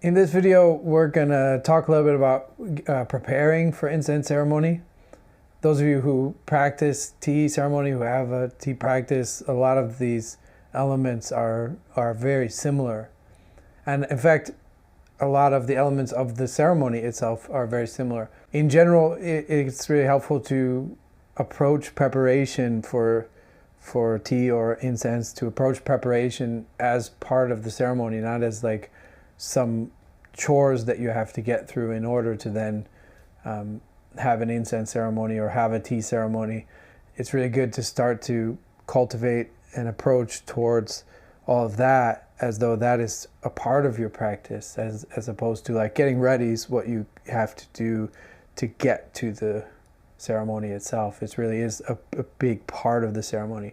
In this video, we're gonna talk a little bit about preparing for incense ceremony. Those of you who practice tea ceremony, who have a tea practice, a lot of these elements are very similar. And in fact, a lot of the elements of the ceremony itself are very similar. In general, it's really helpful to approach preparation for tea or incense, to approach preparation as part of the ceremony, not as like some chores that you have to get through in order to then have an incense ceremony or have a tea ceremony. It's really good to start to cultivate an approach towards all of that as though that is a part of your practice, as opposed to like getting ready is what you have to do to get to the ceremony itself. It really is a big part of the ceremony,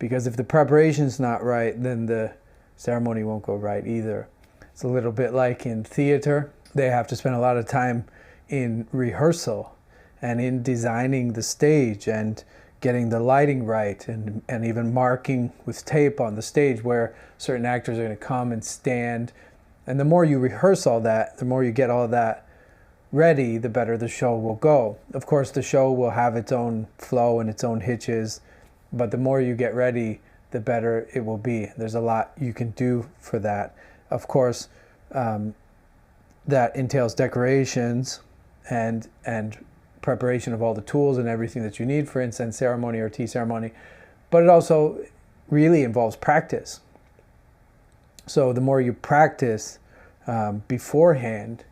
because if the preparation's not right, then the ceremony won't go right either. It's a little bit like in theater. They have to spend a lot of time in rehearsal and in designing the stage and getting the lighting right, and even marking with tape on the stage where certain actors are going to come and stand. And the more you rehearse all that, the more you get all that ready, the better the show will go. Of course, the show will have its own flow and its own hitches, but the more you get ready, the better it will be. There's a lot you can do for that. Of course, that entails decorations and preparation of all the tools and everything that you need for incense ceremony or tea ceremony, but it also really involves practice. So the more you practice beforehand,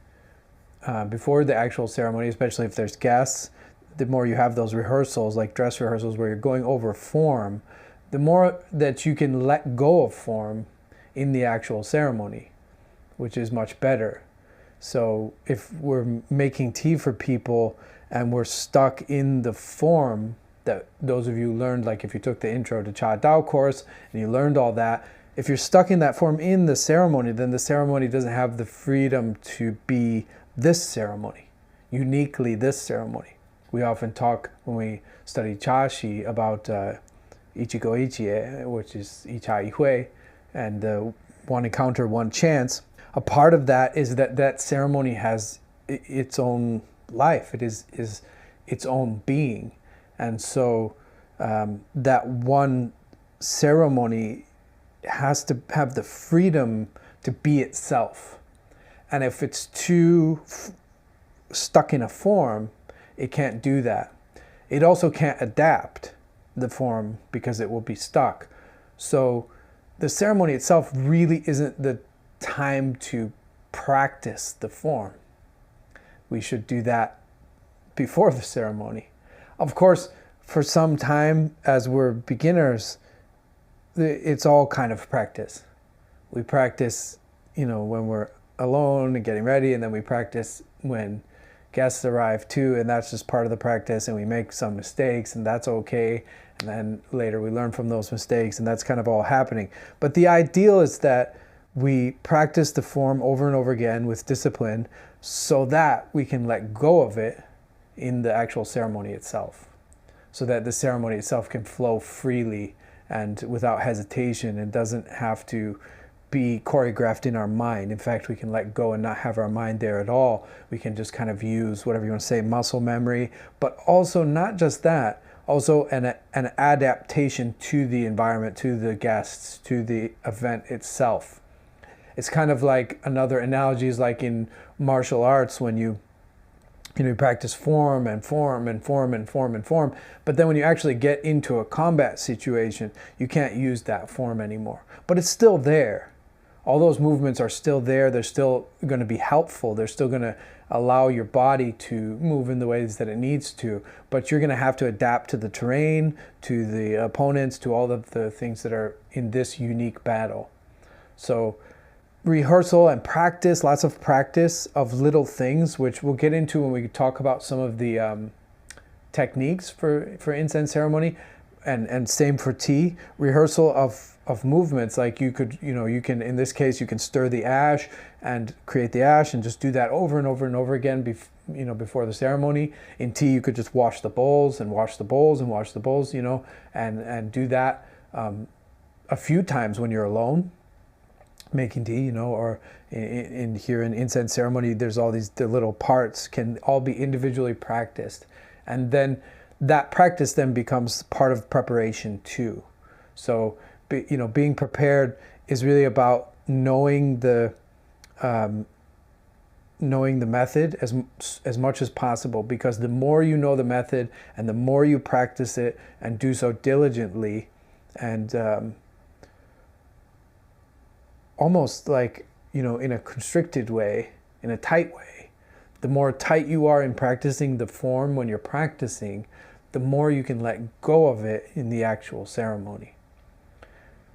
before the actual ceremony, especially if there's guests, the more you have those rehearsals, like dress rehearsals where you're going over form, the more that you can let go of form in the actual ceremony, which is much better. So if we're making tea for people and we're stuck in the form that those of you learned, like if you took the Intro to Cha Dao course and you learned all that, if you're stuck in that form in the ceremony, then the ceremony doesn't have the freedom to be this ceremony, uniquely this ceremony. We often talk when we study Chashi about Ichigo Ichie, which is Icha Ihui, and one encounter, one chance. A part of that is that ceremony has its own life. It is its own being. And so that one ceremony has to have the freedom to be itself. And if it's too stuck in a form, it can't do that. It also can't adapt the form because it will be stuck. So the ceremony itself really isn't the time to practice the form. We should do that before the ceremony. Of course, for some time as we're beginners, it's all kind of practice. We practice, when we're alone and getting ready, and then we practice when guests arrive too, and that's just part of the practice, and we make some mistakes, and that's okay, and then later we learn from those mistakes, and that's kind of all happening. But the ideal is that we practice the form over and over again with discipline so that we can let go of it in the actual ceremony itself, so that the ceremony itself can flow freely and without hesitation and doesn't have to be choreographed in our mind. In fact, we can let go and not have our mind there at all. We can just kind of use whatever you want to say, muscle memory, but also not just that, also an adaptation to the environment, to the guests, to the event itself. It's kind of like, another analogy is like in martial arts when you practice form and form and form and form and form, but then when you actually get into a combat situation, you can't use that form anymore. But it's still there. All those movements are still there. They're still going to be helpful. They're still going to allow your body to move in the ways that it needs to, but you're going to have to adapt to the terrain, to the opponents, to all of the things that are in this unique battle. So rehearsal and practice, lots of practice of little things, which we'll get into when we talk about some of the techniques for incense ceremony, and same for tea. Rehearsal of movements, like you can, in this case, you can stir the ash and create the ash and just do that over and over and over again before the ceremony. In tea, you could just wash the bowls and wash the bowls and wash the bowls, and do that a few times when you're alone. making tea, or in here in incense ceremony, there's all the little parts can all be individually practiced, and then that practice then becomes part of preparation too. So being prepared is really about knowing the method as much as possible, because the more you know the method and the more you practice it and do so diligently and almost like, in a constricted way, in a tight way, the more tight you are in practicing the form when you're practicing, the more you can let go of it in the actual ceremony.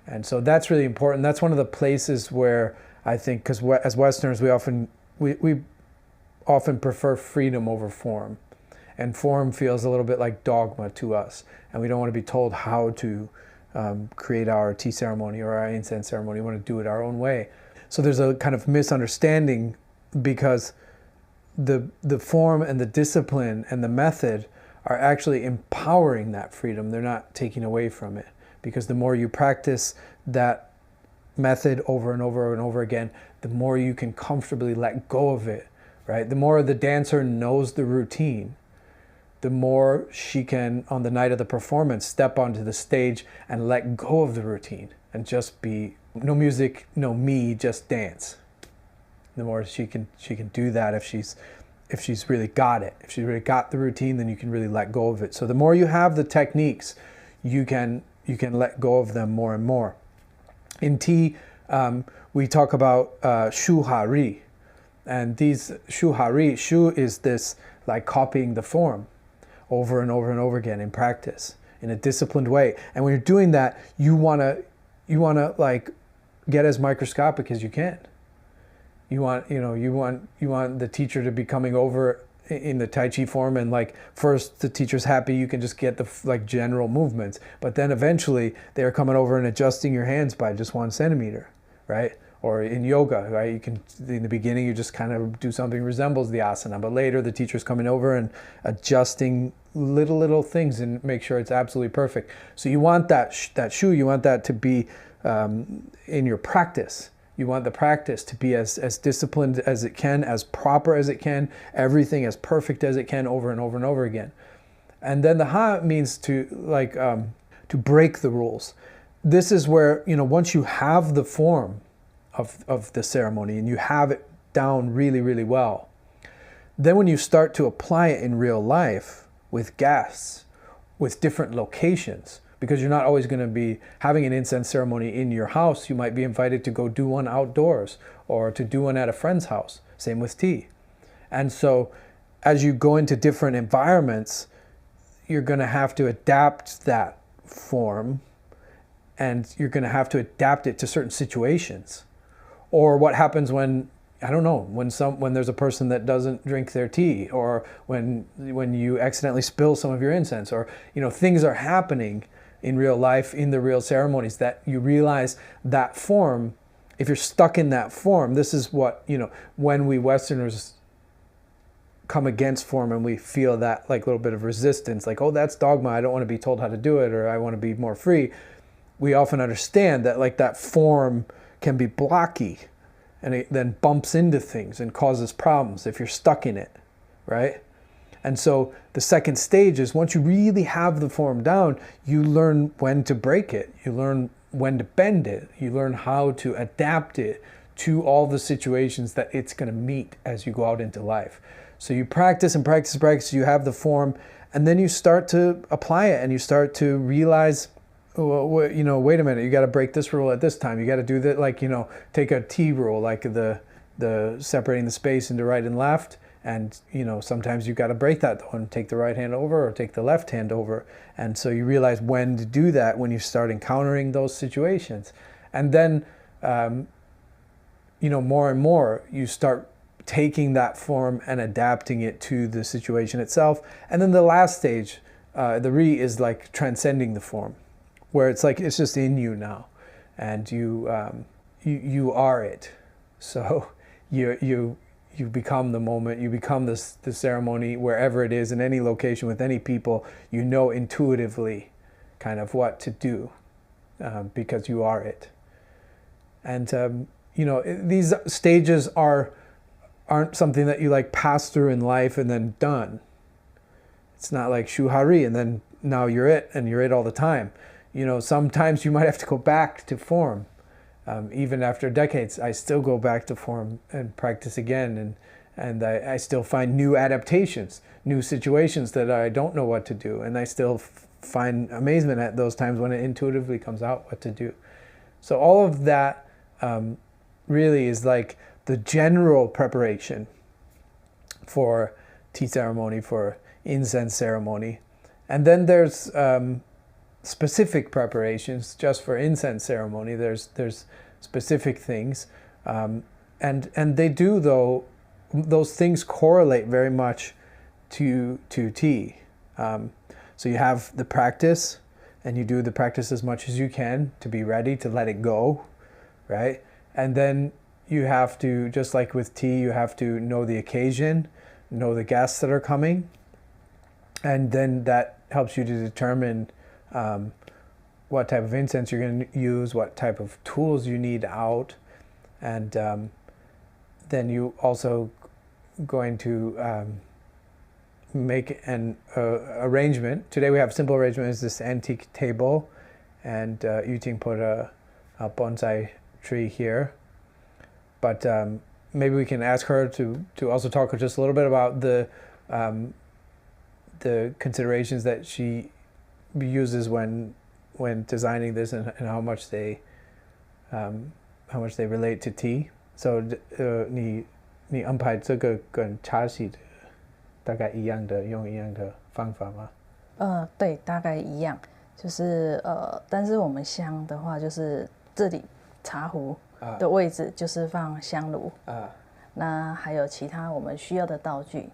And so that's really important. That's one of the places where I think, because as Westerners, we often prefer freedom over form. And form feels a little bit like dogma to us. And we don't want to be told how to create our tea ceremony or our incense ceremony. We want to do it our own way. So there's a kind of misunderstanding, because the form and the discipline and the method are actually empowering that freedom. They're not taking away from it. Because the more you practice that method over and over and over again, the more you can comfortably let go of it, right? The more the dancer knows the routine, the more she can, on the night of the performance, step onto the stage and let go of the routine and just be, no music, no me, just dance. The more she can do that if she's really got it. If she's really got the routine, then you can really let go of it. So the more you have the techniques, you can let go of them more and more. In tea, we talk about shu hari, and these shu hari, shu is this like copying the form over and over and over again in practice in a disciplined way. And when you're doing that, you wanna like get as microscopic as you can. You want the teacher to be coming over in the Tai Chi form, and like first the teacher's happy, you can just get the like general movements, but then eventually they're coming over and adjusting your hands by just 1 centimeter, right? Or in yoga, right? You can, in the beginning, you just kind of do something resembles the asana, but later the teacher's coming over and adjusting little things and make sure it's absolutely perfect. So you want that shu, you want that to be in your practice. You want the practice to be as disciplined as it can, as proper as it can, everything as perfect as it can over and over and over again. And then the ha means to break the rules. This is where, once you have the form of the ceremony and you have it down really, really well, then when you start to apply it in real life with guests, with different locations, because you're not always going to be having an incense ceremony in your house. You might be invited to go do one outdoors or to do one at a friend's house. Same with tea. And so as you go into different environments, you're going to have to adapt that form, and you're going to have to adapt it to certain situations. Or what happens when, I don't know, when there's a person that doesn't drink their tea, or when you accidentally spill some of your incense, or things are happening in real life, in the real ceremonies, that you realize that form, if you're stuck in that form, this is what, when we Westerners come against form and we feel that like little bit of resistance, like, oh, that's dogma, I don't want to be told how to do it, or I want to be more free. We often understand that like that form can be blocky, and it then bumps into things and causes problems if you're stuck in it, right? And so the second stage is, once you really have the form down, you learn when to break it. You learn when to bend it. You learn how to adapt it to all the situations that it's going to meet as you go out into life. So you practice and practice and practice, you have the form, and then you start to apply it, and you start to realize, wait a minute, you got to break this rule at this time. You got to do that, like, take a T rule, like the separating the space into right and left. And, sometimes you've got to break that though and take the right hand over or take the left hand over. And so you realize when to do that when you start encountering those situations. And then, more and more, you start taking that form and adapting it to the situation itself. And then the last stage, the Ri, is like transcending the form, where it's like, it's just in you now. And you are it. So you become the moment, you become the ceremony, wherever it is, in any location, with any people, intuitively kind of what to do, because you are it. And, these stages aren't something that you like pass through in life and then done. It's not like shuhari and then now you're it all the time. Sometimes you might have to go back to form. Even after decades, I still go back to form and practice again, and I still find new adaptations, new situations that I don't know what to do, and I still find amazement at those times when it intuitively comes out what to do. So all of that really is like the general preparation for tea ceremony, for incense ceremony. And then there's specific preparations just for incense ceremony. There's specific things, and they do, though, those things correlate very much to tea. So you have the practice, and you do the practice as much as you can to be ready to let it go, right? And then you have to, just like with tea, you have to know the occasion, know the guests that are coming, and then that helps you to determine what type of incense you're going to use, what type of tools you need out, and then you also going to make an arrangement. Today we have simple arrangement is this antique table, and Yuting put a bonsai tree here. But maybe we can ask her to also talk just a little bit about the considerations that she uses when designing this, and how much they relate to tea. So 你安排这个跟茶席的大概一样的，用一样的方法吗？对，大概一样，就是但是我们香的话，就是这里茶壶的位置就是放香炉那还有其他我们需要的道具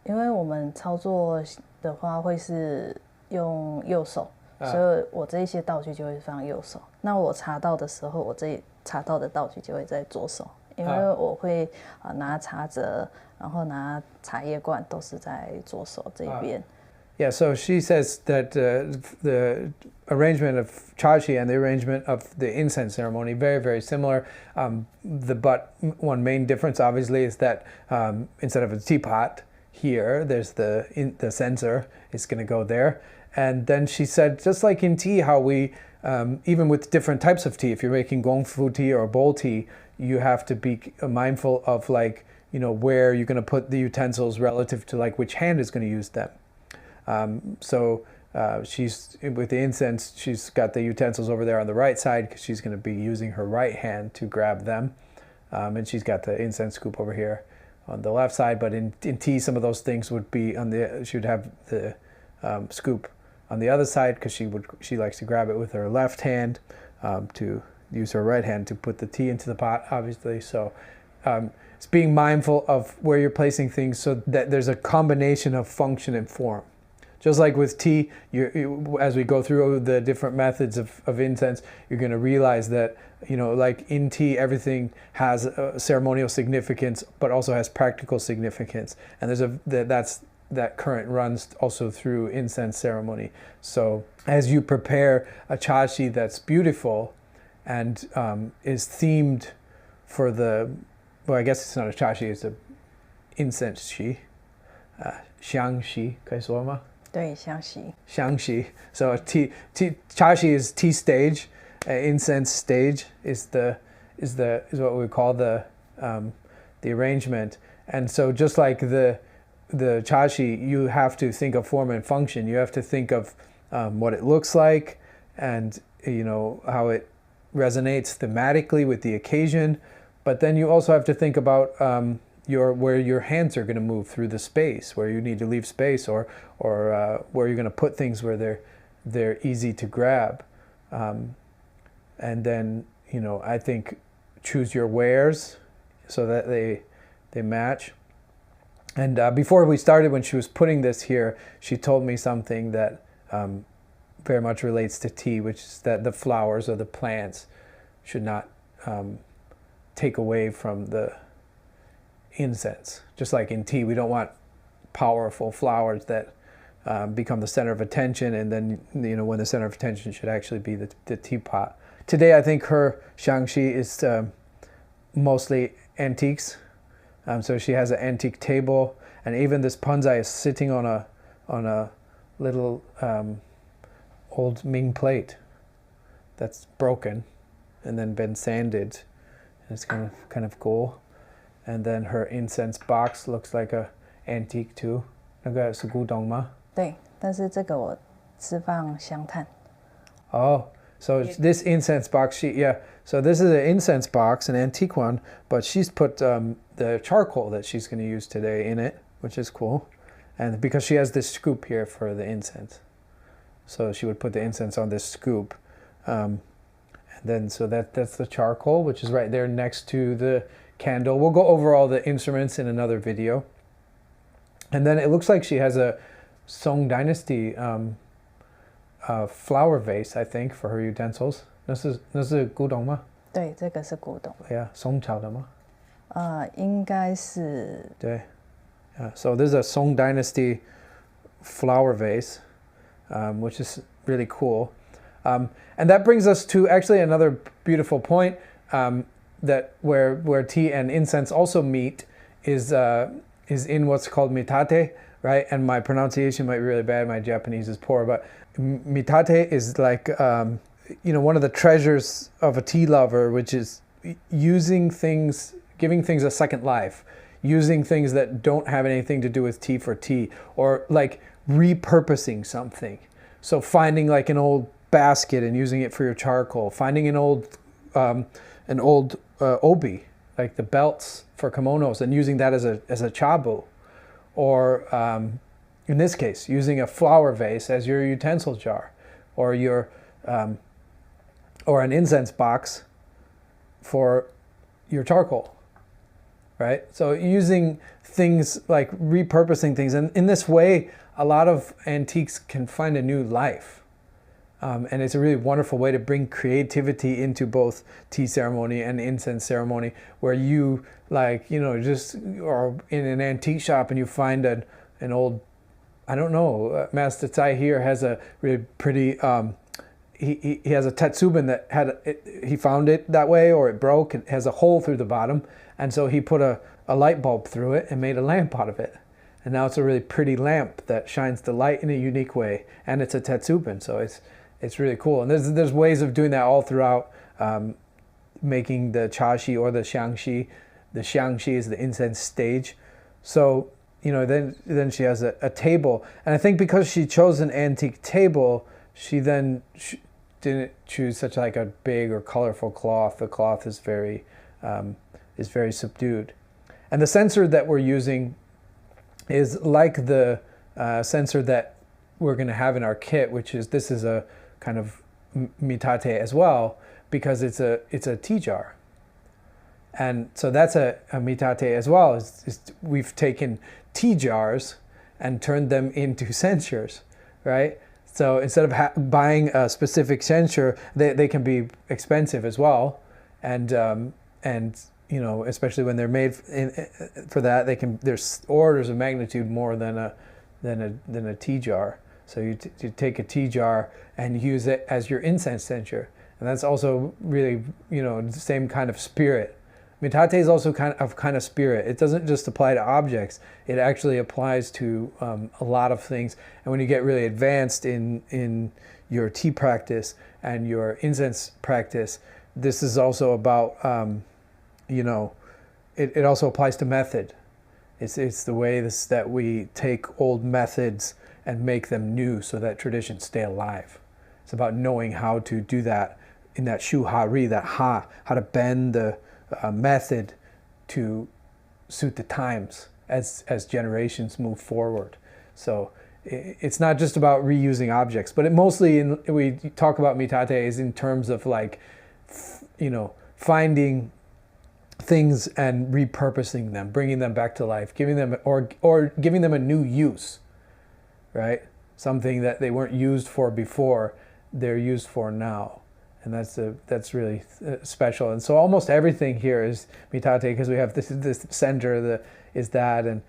因为我们操作的话会是用右手，所以我这一些道具就会放右手。那我茶道的时候，我这茶道的道具就会在左手，因为我会拿茶则，然后拿茶叶罐都是在左手这边。Yeah, so she says that the arrangement of chachi and the arrangement of the incense ceremony very, very similar. But one main difference, obviously, is that instead of a teapot here, there's the censer is going to go there. And then she said, just like in tea, how we, even with different types of tea, if you're making gongfu tea or bowl tea, you have to be mindful of where you're going to put the utensils relative to which hand is going to use them. So she's with the incense, she's got the utensils over there on the right side because she's going to be using her right hand to grab them. And she's got the incense scoop over here on the left side. But in tea, some of those things would be she would have the scoop on the other side because she likes to grab it with her left hand to use her right hand to put the tea into the pot, obviously. So it's being mindful of where you're placing things so that there's a combination of function and form. Just like with tea, as we go through the different methods of incense, you're going to realize that, like in tea, everything has a ceremonial significance, but also has practical significance. And that current runs also through incense ceremony. So as you prepare a chachi that's beautiful and is themed for I guess it's not a chachi, it's a incense shi, xiang shi, 可以说吗？对，香席。香席. So chachi is tea stage, incense stage is what we call the arrangement. And so just like the chachi, you have to think of form and function. You have to think of what it looks like, and how it resonates thematically with the occasion. But then you also have to think about where your hands are going to move through the space, where you need to leave space, or where you're going to put things where they're easy to grab, and then I think choose your wares so that they match. And before we started, when she was putting this here, she told me something that very much relates to tea, which is that the flowers or the plants should not take away from the incense. Just like in tea, we don't want powerful flowers that become the center of attention, and then when the center of attention should actually be the teapot. Today I think her xiangxi is mostly antiques. So she has an antique table, and even this panzai is sitting on a little old Ming plate that's broken and then been sanded. And it's kind of cool. And then her incense box looks like a antique too. 那个是古董吗？对，但是这个我是放香炭。Oh, so this incense box, so this is an incense box, an antique one, but she's put the charcoal that she's going to use today in it, which is cool. And because she has this scoop here for the incense. So she would put the incense on this scoop. And then, so that's the charcoal, which is right there next to the candle. We'll go over all the instruments in another video. And then it looks like she has a Song Dynasty flower vase, I think, for her utensils. 那是古董吗？对，这个是古董。Yeah, 宋朝的吗？应该是。对。So this is a Song Dynasty flower vase, which is really cool. And that brings us to actually another beautiful point that where tea and incense also meet is in what's called mitate, right? And my pronunciation might be really bad. My Japanese is poor, but mitate is like one of the treasures of a tea lover, which is using things, giving things a second life, using things that don't have anything to do with tea for tea, or like repurposing something. So finding like an old basket and using it for your charcoal, finding an old obi, like the belts for kimonos, and using that as a chabu, or in this case, using a flower vase as your utensil jar, or or an incense box for your charcoal, right? So using things, like repurposing things, and in this way, a lot of antiques can find a new life. And it's a really wonderful way to bring creativity into both tea ceremony and incense ceremony, where you just are in an antique shop and you find an old, I don't know, Master Tsai here has a really pretty, he has a tetsubin that he found it that way, or it broke, it has a hole through the bottom, and so he put a light bulb through it and made a lamp out of it. And now it's a really pretty lamp that shines the light in a unique way, and it's a tetsubin, so it's really cool. And there's ways of doing that all throughout, making the chashi or the xiangxi. The xiangxi is the incense stage. So, then she has a table. And I think because she chose an antique table, she then didn't choose such like a big or colorful cloth. The cloth is very subdued. And the censer that we're using is like the censer that we're going to have in our kit, this is a kind of mitate as well, because it's a tea jar. And so that's a mitate as well. We've taken tea jars and turned them into censers, right? So instead of buying a specific censer, they can be expensive as well, and especially when they're made for that, there's orders of magnitude more than a tea jar. So you take a tea jar and use it as your incense censer, and that's also really the same kind of spirit. Mitate is also kind of spirit. It doesn't just apply to objects. It actually applies to a lot of things. And when you get really advanced in your tea practice and your incense practice, this is also about it also applies to method. It's the way that we take old methods and make them new so that traditions stay alive. It's about knowing how to do that in that shu ha ri, that how to bend the method to suit the times as generations move forward. So it's not just about reusing objects, but we talk about mitate is in terms of like, finding things and repurposing them, bringing them back to life, giving them or giving them a new use, right? Something that they weren't used for before, they're used for now. And that's really special. And so almost everything here is mitate, because we have this center is that, and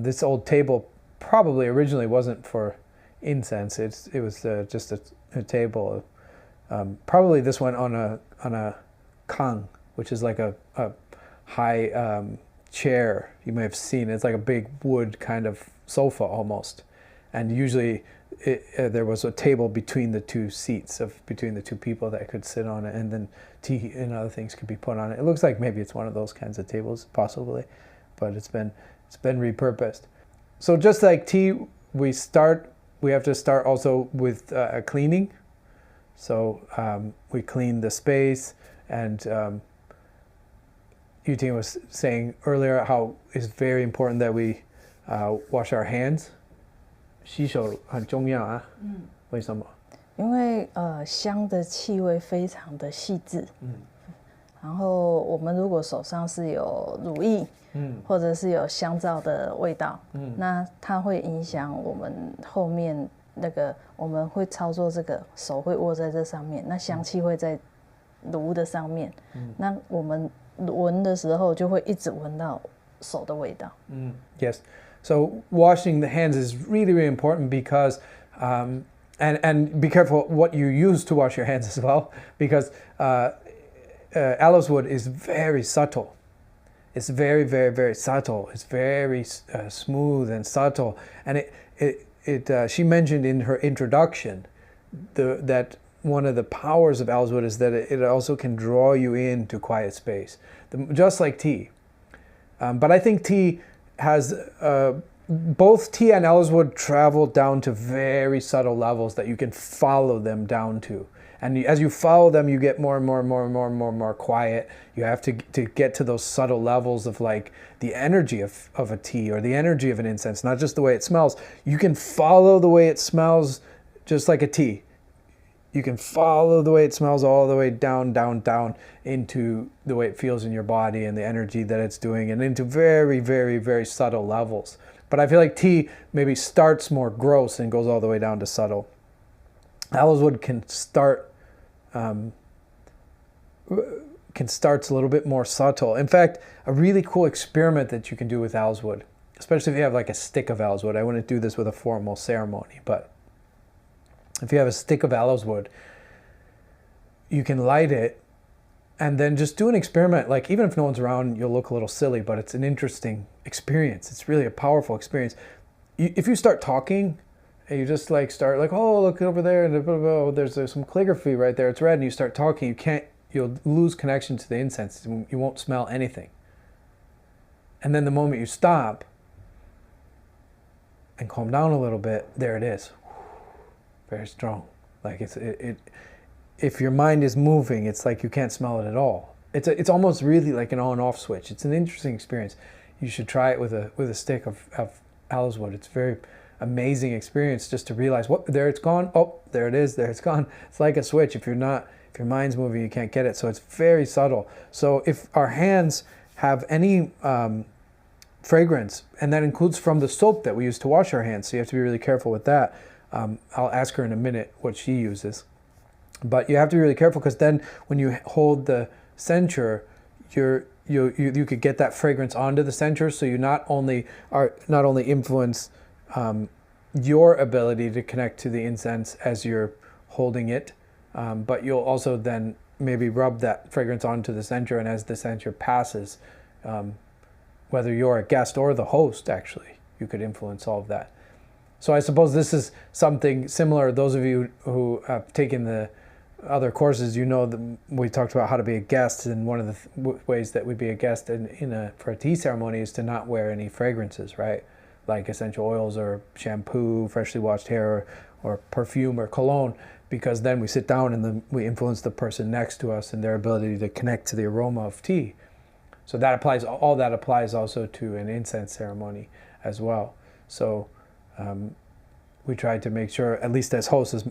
this old table probably originally wasn't for incense. It was just a table. Probably this one on a kang, which is like a high chair you may have seen. It's like a big wood kind of sofa almost, and usually there was a table between the two seats between the two people that could sit on it, and then tea and other things could be put on it. It looks like maybe it's one of those kinds of tables, possibly, but it's been repurposed. So just like tea, we have to start also with cleaning. So we clean the space, and Yuting was saying earlier how it's very important that we wash our hands. 洗手很重要啊。为什么？因为香的气味非常的细致。然后我们如果手上是有乳液，或者是有香皂的味道，那它会影响我们后面那个，我们会操作这个手会握在这上面，那香气会在炉的上面，那我们闻的时候就会一直闻到手的味道。Yes. So washing the hands is really, really important because, and be careful what you use to wash your hands as well, because aloes wood is very subtle. It's very, very, very subtle. It's very smooth and subtle. And she mentioned in her introduction that one of the powers of aloes wood is that it also can draw you into quiet space, just like tea. But I think tea has both tea and aloes wood travel down to very subtle levels that you can follow them down to. And as you follow them, you get more and more quiet. You have to get to those subtle levels of like the energy of a tea or the energy of an incense, not just the way it smells. You can follow the way it smells just like a tea. You can follow the way it smells all the way down into the way it feels in your body and the energy that it's doing, and into very, very, very subtle levels. But I feel like tea maybe starts more gross and goes all the way down to subtle. Aloes wood can start a little bit more subtle. In fact, a really cool experiment that you can do with aloes wood, especially if you have like a stick of aloes wood. I wouldn't do this with a formal ceremony, but if you have a stick of aloes wood, you can light it and then just do an experiment. Like, even if no one's around, you'll look a little silly, but it's an interesting experience. It's really a powerful experience. If you start talking and you just like start like, oh, look over there, and oh, there's some calligraphy right there, it's red, and you start talking, you'll lose connection to the incense. You won't smell anything. And then the moment you stop and calm down a little bit, there it is. Very strong. Like if your mind is moving, it's like you can't smell it at all. It's almost really like an on off switch. It's an interesting experience. You should try it with a stick of aloes wood. It's a very amazing experience just to realize, what, there it's gone. Oh, there it is. There it's gone. It's like a switch. If your mind's moving, you can't get it. So it's very subtle. So if our hands have any fragrance, and that includes from the soap that we use to wash our hands, so you have to be really careful with that. I'll ask her in a minute what she uses. But you have to be really careful, because then when you hold the censer, you could get that fragrance onto the censer, so you not only influence your ability to connect to the incense as you're holding it, but you'll also then maybe rub that fragrance onto the censer, and as the censer passes, whether you're a guest or the host, actually, you could influence all of that. So I suppose this is something similar. Those of you who have taken the other courses, you know that we talked about how to be a guest, and one of the ways that we'd be a guest for a tea ceremony is to not wear any fragrances, right? Like essential oils or shampoo, freshly washed hair, or perfume or cologne, because then we sit down and then we influence the person next to us and their ability to connect to the aroma of tea. So that applies. All that applies also to an incense ceremony as well. So we tried to make sure, at least as hosts,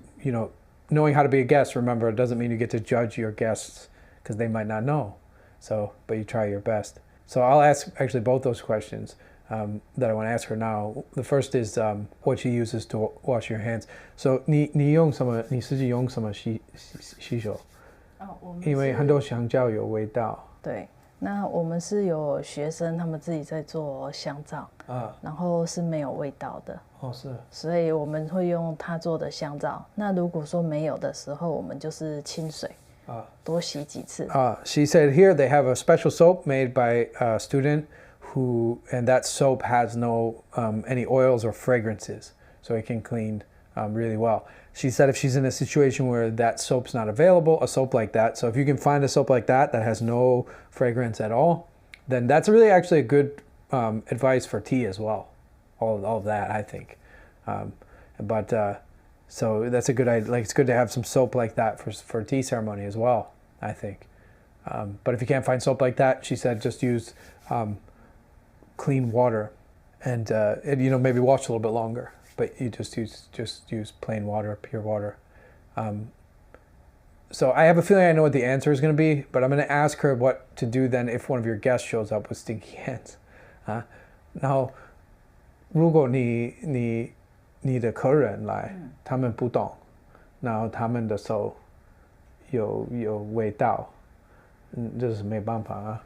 knowing how to be a guest. Remember, it doesn't mean you get to judge your guests, because they might not know. So, but you try your best. So I'll ask actually both those questions that I want to ask her now. The first is what she uses to wash your hands. So 你用什么？你自己用什么洗手？因为很多香皂有味道。对。那我们是有学生他们自己在做香皂，然后是没有味道的。是。所以我们会用他做的香皂。那如果说没有的时候，我们就是清水，多洗几次。She said here they have a special soap made by a student and that soap has no any oils or fragrances, so it can clean really well. She said if she's in a situation where that soap's not available, a soap like that, so if you can find a soap like that has no fragrance at all, then that's really actually a good advice for tea as well. All of that, I think. So that's a good idea. Like, it's good to have some soap like that for tea ceremony as well, I think. But if you can't find soap like that, she said just use clean water and maybe wash a little bit longer. But you just use plain water, pure water. So I have a feeling I know what the answer is going to be, but I'm going to ask her what to do then if one of your guests shows up with stinky hands. 然后如果你的客人来，他们不懂，然后他们的手有味道，这是没办法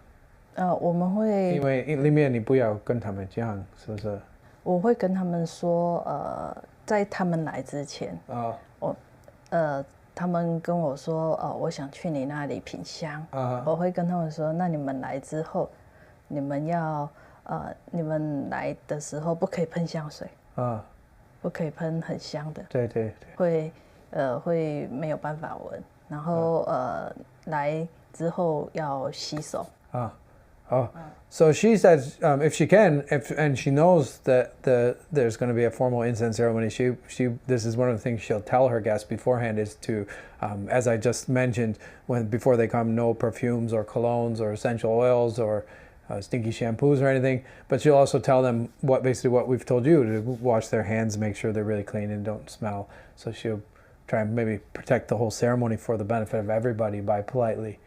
啊。我们会因为里面你不要跟他们讲，是不是？我会跟他们说，在他们来之前，他们跟我说，我想去你那里品香，我会跟他们说，那你们来之后，你们来的时候不可以喷香水，不可以喷很香的，对，会没有办法闻，然后来之后要洗手。So she says if she can, and she knows that there's going to be a formal incense ceremony, this is one of the things she'll tell her guests beforehand is to, as I just mentioned, before they come, no perfumes or colognes or essential oils or stinky shampoos or anything. But she'll also tell them basically what we've told you, to wash their hands, make sure they're really clean and don't smell. So she'll try and maybe protect the whole ceremony for the benefit of everybody by politely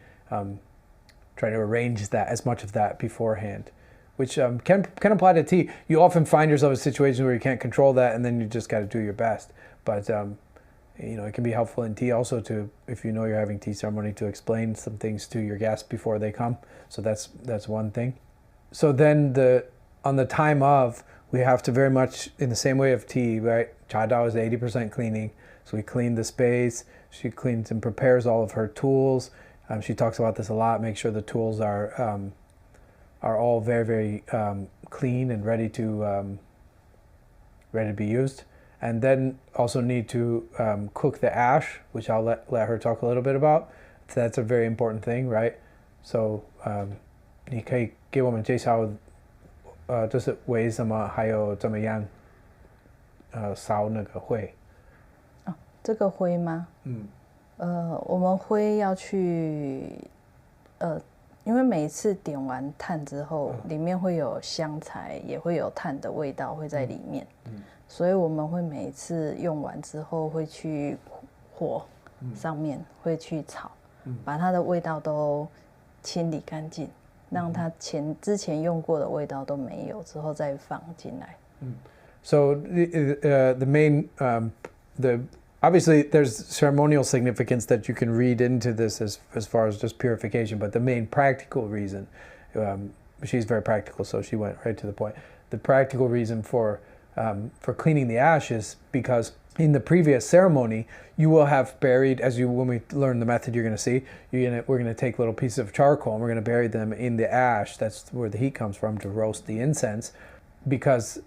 try to arrange that, as much of that beforehand, which can apply to tea. You often find yourself in situations where you can't control that, and then you just got to do your best. But it can be helpful in tea also to, if you know you're having tea ceremony, to explain some things to your guests before they come. So that's one thing. So then on the time of, we have to very much in the same way of tea, right? Cha Dao is 80% cleaning, so we clean the space. She cleans and prepares all of her tools. She talks about this a lot. Make sure the tools are all very, very clean and ready to be used. And then also need to cook the ash, which I'll let her talk a little bit about. That's a very important thing, right? So 你可以给我们介绍就是为什么还有怎么样烧那个灰？这个灰吗？我们灰要去，因为每一次点完炭之后，里面会有香材，也会有炭的味道会在里面，所以我们会每一次用完之后会去火上面会去炒，把它的味道都清理干净，让它之前用过的味道都没有，之后再放进来。So the main obviously, there's ceremonial significance that you can read into this as far as just purification, but the main practical reason, she's very practical, so she went right to the point. The practical reason for cleaning the ash is because in the previous ceremony, you will have buried, when we learn the method you're going to see, we're going to take little pieces of charcoal and we're going to bury them in the ash. That's where the heat comes from to roast the incense, because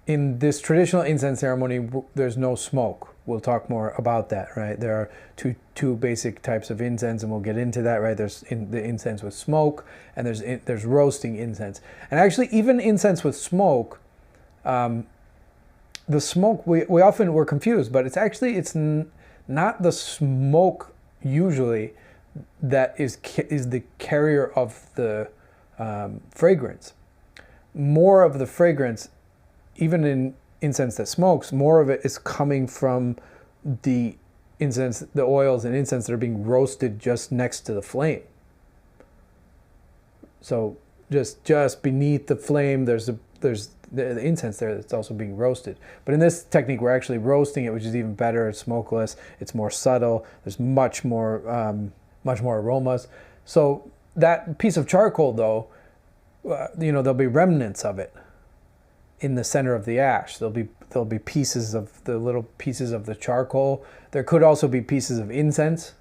in this traditional incense ceremony, there's no smoke. We'll talk more about that, right? There are two basic types of incense, and we'll get into that, right? There's the incense with smoke, and there's roasting incense. And actually, even incense with smoke, the smoke, we often we're confused, but it's not the smoke usually that is the carrier of the fragrance. More of the fragrance, even in incense that smokes, more of it is coming from the incense, the oils and incense that are being roasted just next to the flame. So just beneath the flame, there's the incense there that's also being roasted. But in this technique, we're actually roasting it, which is even better. It's smokeless. It's more subtle. There's much more aromas. So that piece of charcoal, though, there'll be remnants of it in the center of the ash. There'll be pieces of the little pieces of the charcoal. There could also be pieces of incense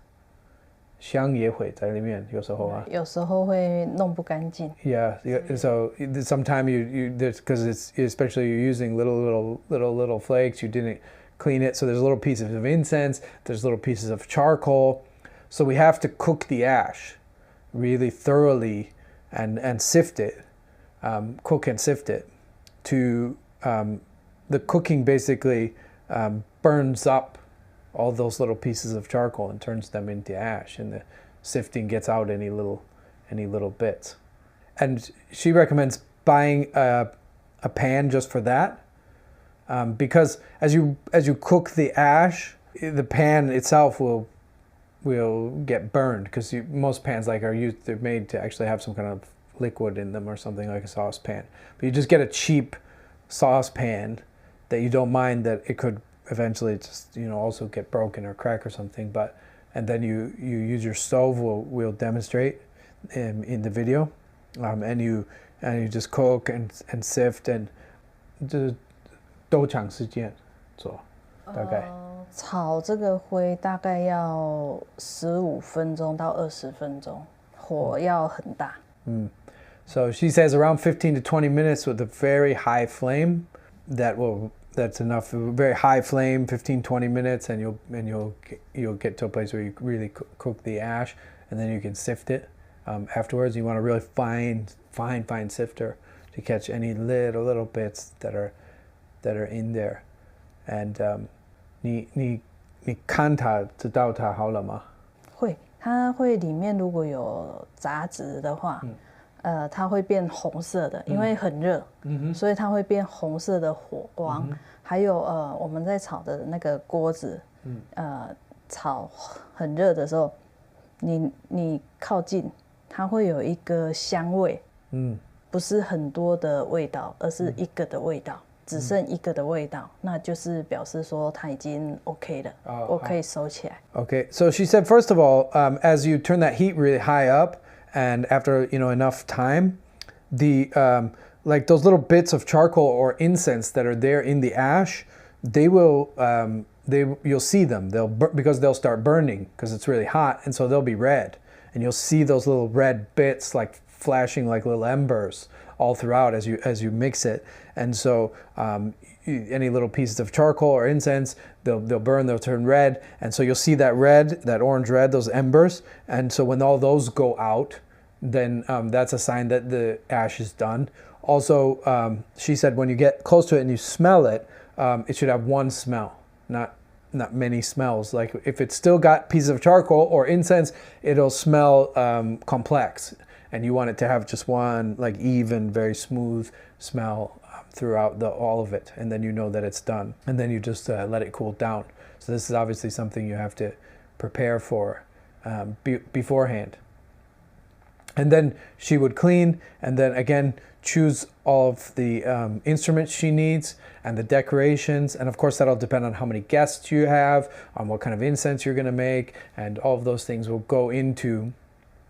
香也会在里面，有时候啊。有时候会弄不干净。Yeah, so sometimes you because it's especially you're using little flakes, you didn't clean it, so there's little pieces of incense, there's little pieces of charcoal, so we have to cook the ash really thoroughly and sift it, cook and sift it to the cooking basically burns up all those little pieces of charcoal and turns them into ash, and the sifting gets out any little bits. And she recommends buying a pan just for that, because as you cook the ash, the pan itself will get burned, because most pans they're made to actually have some kind of liquid in them or something like a saucepan. But you just get a cheap saucepan that you don't mind that it could eventually just also get broken or crack or something. And then you use your stove. We'll demonstrate in the video, and you just cook and sift and 就是多长时间做大概？炒这个灰大概要15分钟到20分钟，火要很大。So she says around 15 to 20 minutes with a very high flame. That's enough. Very high flame, 15-20 minutes, and you'll get to a place where you really cook the ash, and then you can sift it. Afterwards, you want a really fine sifter to catch any little bits that are in there. And 你看它知道它好了吗？会，它会里面如果有杂质的话。它会变红色的，因为很热，所以它会变红色的火光。还有我们在炒的那个锅子，炒很热的时候，你靠近，它会有一个香味，不是很多的味道，而是一个的味道，只剩一个的味道，那就是表示说它已经 OK 了，我可以收起来。Okay, so she said first of all, as you turn that heat really high up. And after enough time, the like those little bits of charcoal or incense that are there in the ash, you'll see them. Because they'll start burning because it's really hot, and so they'll be red, and you'll see those little red bits like flashing like little embers all throughout as you mix it. And so any little pieces of charcoal or incense, they'll burn, they'll turn red, and so you'll see that orange red, those embers. And so when all those go out, then that's a sign that the ash is done. Also, she said when you get close to it and you smell it, it should have one smell, not many smells. Like if it's still got pieces of charcoal or incense, it'll smell complex, and you want it to have just one like even, very smooth smell throughout all of it, and then you know that it's done, and then you just let it cool down. So this is obviously something you have to prepare for beforehand. And then she would clean, and then again choose all of the instruments she needs and the decorations, and of course that'll depend on how many guests you have, on what kind of incense you're going to make, and all of those things will go into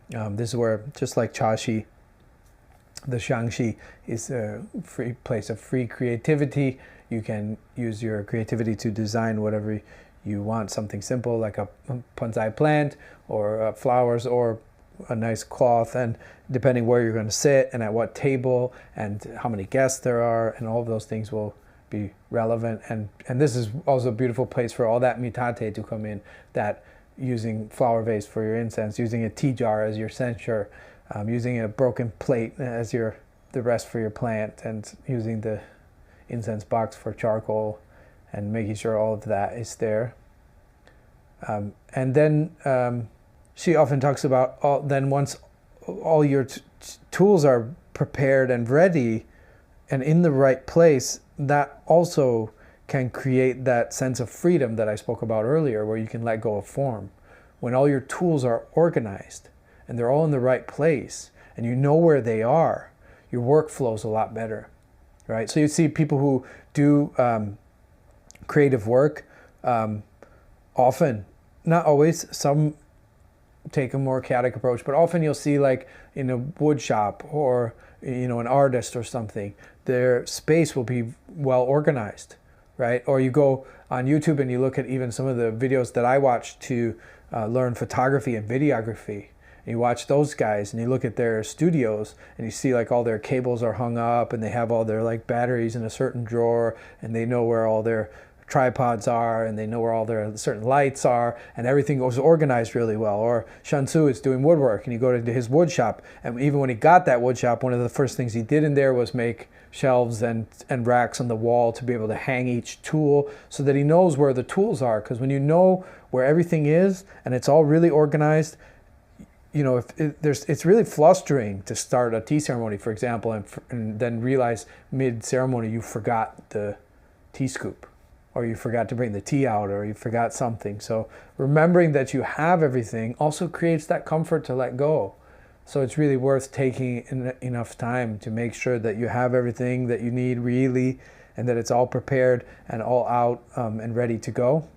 this is where, just like Chashi, the Shangxi is a free place of free creativity. You can use your creativity to design whatever you want, something simple like a bonsai plant or flowers or a nice cloth, and depending where you're going to sit and at what table and how many guests there are, and all of those things will be relevant. And this is also a beautiful place for all that mitate to come in, that using flower vase for your incense, using a tea jar as your censer, using a broken plate as the rest for your plant, and using the incense box for charcoal, and making sure all of that is there. And then she often talks about once all your tools are prepared and ready and in the right place, that also can create that sense of freedom that I spoke about earlier, where you can let go of form. When all your tools are organized and they're all in the right place and you know where they are, your work flows a lot better, right? So you see people who do creative work, often, not always, some take a more chaotic approach, but often you'll see, like in a wood shop or an artist or something, their space will be well organized, right? Or you go on YouTube and you look at even some of the videos that I watch to learn photography and videography. And you watch those guys and you look at their studios and you see like all their cables are hung up and they have all their like batteries in a certain drawer and they know where all their tripods are and they know where all their certain lights are and everything was organized really well. Or Shansu is doing woodwork and you go to his wood shop, and even when he got that wood shop, one of the first things he did in there was make shelves and racks on the wall to be able to hang each tool so that he knows where the tools are. Because when you know where everything is and it's all really organized, you know, it's really flustering to start a tea ceremony, for example, and then realize mid-ceremony you forgot the tea scoop, or you forgot to bring the tea out, or you forgot something. So remembering that you have everything also creates that comfort to let go. So it's really worth taking enough time to make sure that you have everything that you need really, and that it's all prepared and all out and ready to go.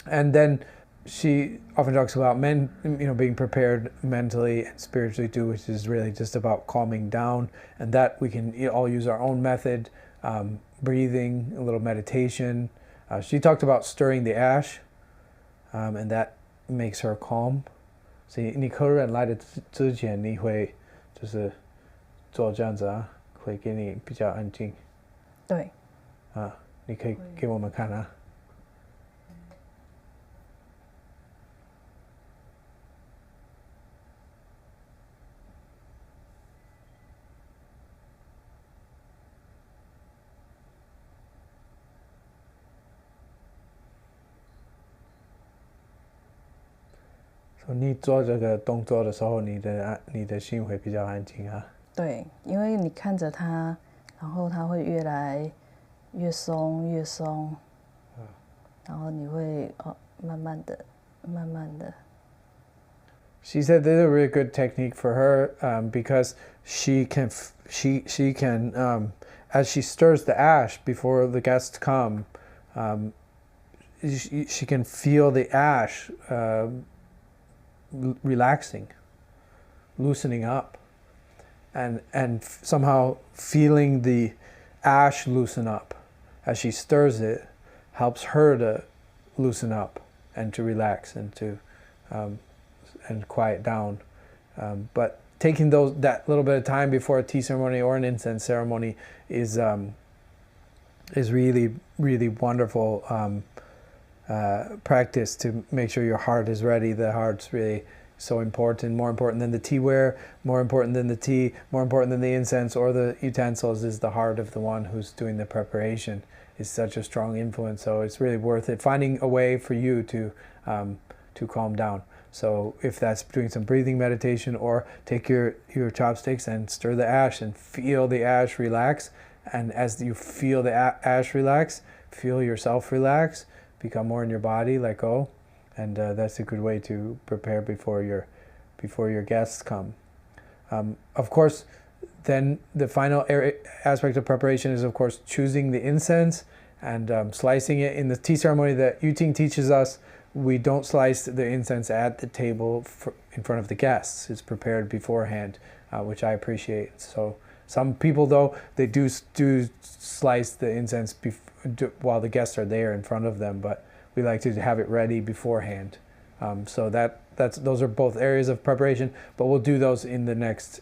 And then she often talks about men, you know, being prepared mentally and spiritually too, which is really just about calming down, and that we can all use our own method, breathing, a little meditation. She talked about stirring the ash, and that makes her calm. 所以你客人来的之前，你会就是做这样子啊，会给你比较安静。对。啊，你可以给我们看啊。你做这个动作的时候，你的心会比较安静啊。对，因为你看着它，然后它会越来越松，越松，然后你会慢慢的。She said this is a really good technique for her because she can as she stirs the ash before the guests come, she can feel the ash relaxing, loosening up, and somehow feeling the ash loosen up as she stirs it helps her to loosen up and to relax and to and quiet down. But taking that little bit of time before a tea ceremony or an incense ceremony is really, really wonderful practice to make sure your heart is ready. The heart's really so important, more important than the teaware, more important than the tea, more important than the incense or the utensils is the heart of the one who's doing the preparation. Is such a strong influence, so it's really worth it. Finding a way for you to calm down. So if that's doing some breathing meditation, or take your chopsticks and stir the ash and feel the ash relax, and as you feel the ash relax, feel yourself relax, become more in your body, let go, and that's a good way to prepare before your guests come. Of course, then the final aspect of preparation is, of course, choosing the incense and slicing it. In the tea ceremony that Yuting teaches us, we don't slice the incense at the table in front of the guests. It's prepared beforehand, which I appreciate. So some people, though, they do slice the incense while the guests are there in front of them, but we like to have it ready beforehand. So those are both areas of preparation, but we'll do those in the next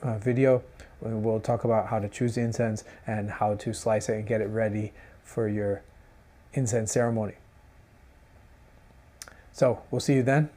video. We'll talk about how to choose incense and how to slice it and get it ready for your incense ceremony. So we'll see you then.